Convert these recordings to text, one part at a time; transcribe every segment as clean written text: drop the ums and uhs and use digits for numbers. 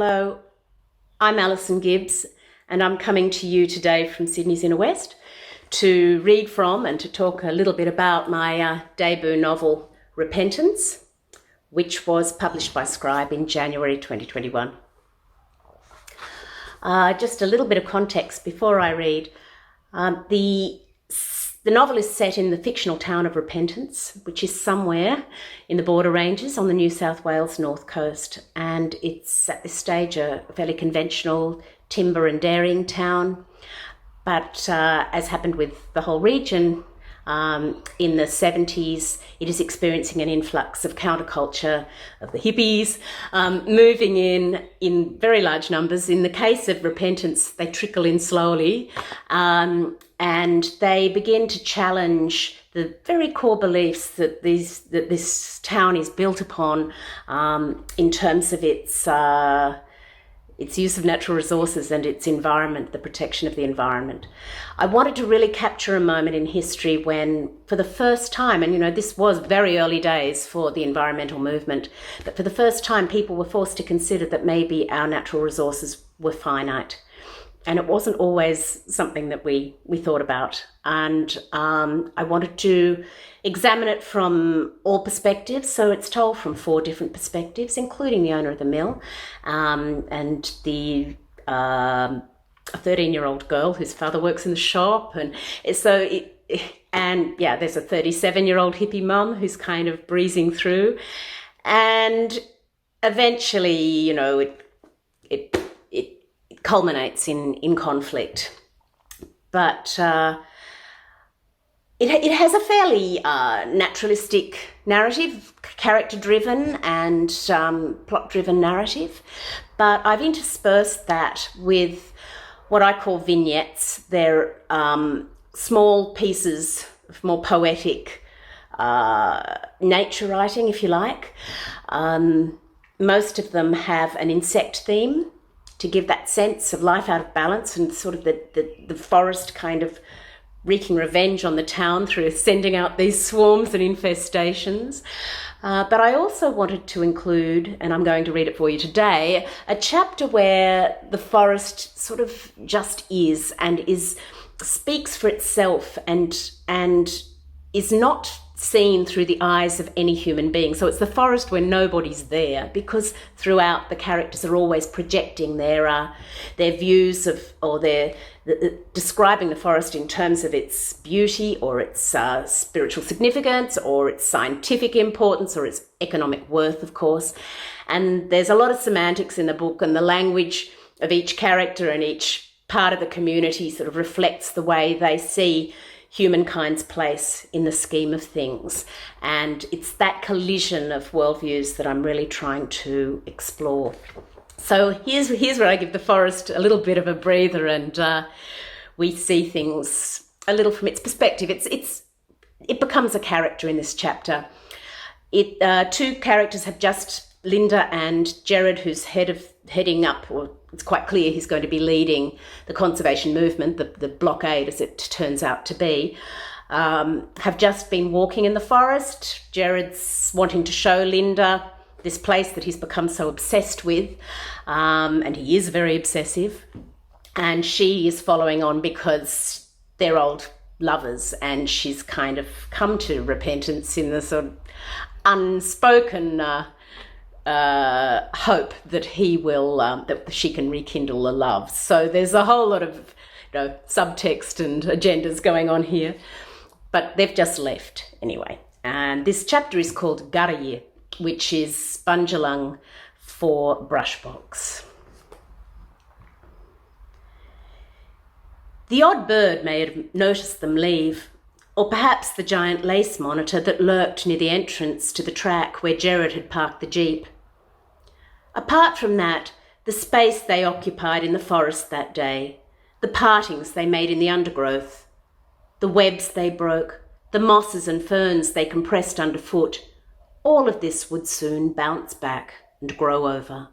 Hello, I'm Alison Gibbs, and I'm coming to you today from Sydney's Inner West to read from and to talk a little bit about my debut novel, Repentance, which was published by Scribe in January 2021. Just a little bit of context before I read. The novel is set in the fictional town of Repentance, which is somewhere in the border ranges on the New South Wales north coast. And it's at this stage a fairly conventional timber and dairying town. But as happened with the whole region, in the 70s, it is experiencing an influx of counterculture, of the hippies, moving in very large numbers. In the case of Repentance, they trickle in slowly, and they begin to challenge the very core beliefs that this town is built upon in terms of its use of natural resources and its environment, the protection of the environment. I wanted to really capture a moment in history when, for the first time, and this was very early days for the environmental movement, but for the first time people were forced to consider that maybe our natural resources were finite. And it wasn't always something that we thought about. And I wanted to examine it from all perspectives. So it's told from 4 different perspectives, including the owner of the mill and the a 13-year-old girl whose father works in the shop. And so, there's a 37-year-old hippie mum who's kind of breezing through. And eventually, it culminates in conflict. But it has a fairly naturalistic narrative, character-driven and plot-driven narrative. But I've interspersed that with what I call vignettes. They're small pieces of more poetic nature writing, if you like. Most of them have an insect theme to give that sense of life out of balance and sort of the forest kind of wreaking revenge on the town through sending out these swarms and infestations. But I also wanted to include, and I'm going to read it for you today, a chapter where the forest sort of just is and speaks for itself and is not seen through the eyes of any human being. So it's the forest where nobody's there, because throughout the characters are always projecting their views of, or they're describing the forest in terms of its beauty or its spiritual significance or its scientific importance or its economic worth, of course. And there's a lot of semantics in the book, and the language of each character and each part of the community sort of reflects the way they see humankind's place in the scheme of things. And it's that collision of worldviews that I'm really trying to explore. So here's where I give the forest a little bit of a breather, and we see things a little from its perspective. It becomes a character in this chapter. 2 characters have just Linda and Jared, who's heading up, or it's quite clear he's going to be leading the conservation movement, the blockade as it turns out to be, have just been walking in the forest. Jared's wanting to show Linda this place that he's become so obsessed with, and he is very obsessive, and she is following on because they're old lovers, and she's kind of come to repentance in the sort of unspoken hope that he will, that she can rekindle the love. So there's a whole lot of subtext and agendas going on here, but they've just left anyway. And this chapter is called Garaye, which is Bunjalung for brushbox. The odd bird may have noticed them leave, or perhaps the giant lace monitor that lurked near the entrance to the track where Jared had parked the Jeep. Apart from that, the space they occupied in the forest that day, the partings they made in the undergrowth, the webs they broke, the mosses and ferns they compressed underfoot, all of this would soon bounce back and grow over.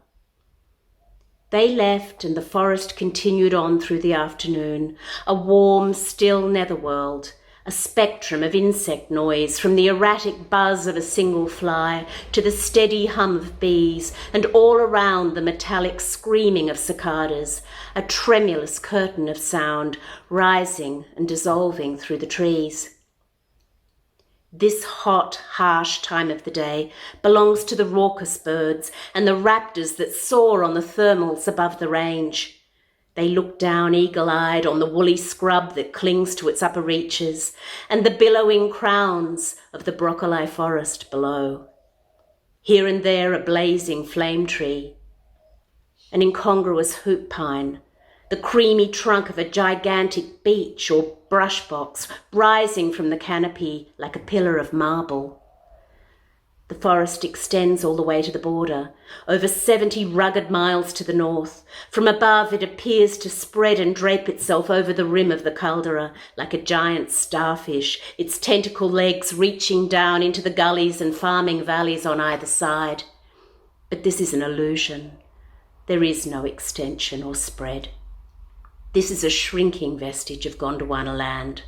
They left, and the forest continued on through the afternoon, a warm, still netherworld, a spectrum of insect noise, from the erratic buzz of a single fly to the steady hum of bees, and all around the metallic screaming of cicadas, a tremulous curtain of sound rising and dissolving through the trees. This hot, harsh time of the day belongs to the raucous birds and the raptors that soar on the thermals above the range. They look down eagle-eyed on the woolly scrub that clings to its upper reaches and the billowing crowns of the broccoli forest below. Here and there a blazing flame tree, an incongruous hoop pine, the creamy trunk of a gigantic beech or brush box rising from the canopy like a pillar of marble. The forest extends all the way to the border, over 70 rugged miles to the north. From above it appears to spread and drape itself over the rim of the caldera like a giant starfish, its tentacle legs reaching down into the gullies and farming valleys on either side. But this is an illusion. There is no extension or spread. This is a shrinking vestige of Gondwana land,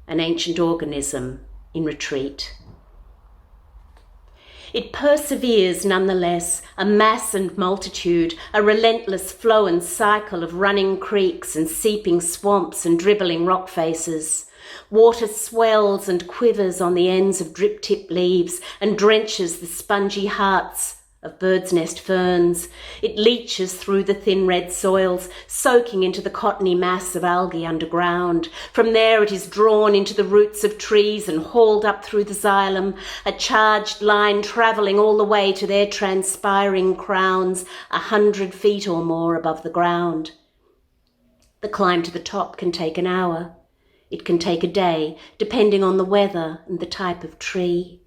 an ancient organism in retreat. It perseveres nonetheless, a mass and multitude, a relentless flow and cycle of running creeks and seeping swamps and dribbling rock faces. Water swells and quivers on the ends of drip-tip leaves and drenches the spongy hearts of bird's nest ferns. It leaches through the thin red soils, soaking into the cottony mass of algae underground. From there it is drawn into the roots of trees and hauled up through the xylem, a charged line travelling all the way to their transpiring crowns 100 feet or more above the ground. The climb to the top can take an hour. It can take a day, depending on the weather and the type of tree.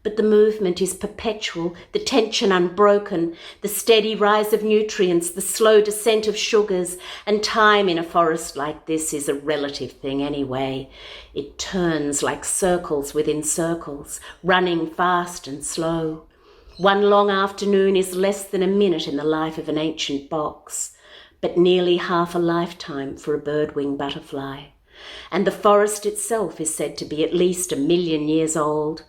But the movement is perpetual, the tension unbroken, the steady rise of nutrients, the slow descent of sugars, and time in a forest like this is a relative thing anyway. It turns like circles within circles, running fast and slow. One long afternoon is less than a minute in the life of an ancient box, but nearly half a lifetime for a bird-wing butterfly. And the forest itself is said to be at least 1 million years old,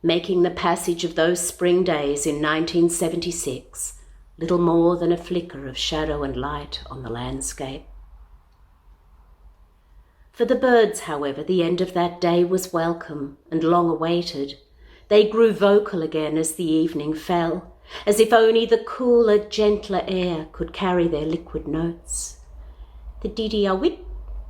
making the passage of those spring days in 1976 little more than a flicker of shadow and light on the landscape. For the birds, however, the end of that day was welcome and long awaited. They grew vocal again as the evening fell, as if only the cooler, gentler air could carry their liquid notes. The didi-a-wit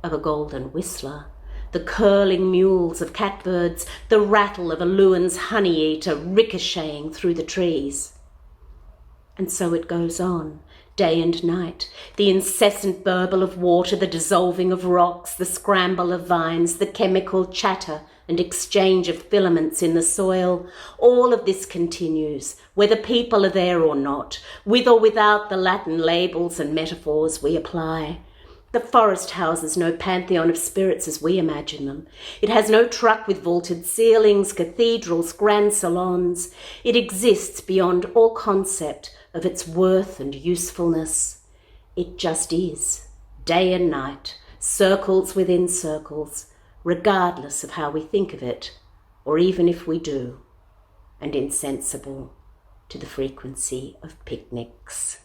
of a golden whistler, the curling mules of catbirds, the rattle of a loon's honey-eater ricocheting through the trees. And so it goes on, day and night, the incessant burble of water, the dissolving of rocks, the scramble of vines, the chemical chatter and exchange of filaments in the soil. All of this continues, whether people are there or not, with or without the Latin labels and metaphors we apply. The forest houses no pantheon of spirits as we imagine them. It has no truck with vaulted ceilings, cathedrals, grand salons. It exists beyond all concept of its worth and usefulness. It just is, day and night, circles within circles, regardless of how we think of it, or even if we do, and insensible to the frequency of picnics.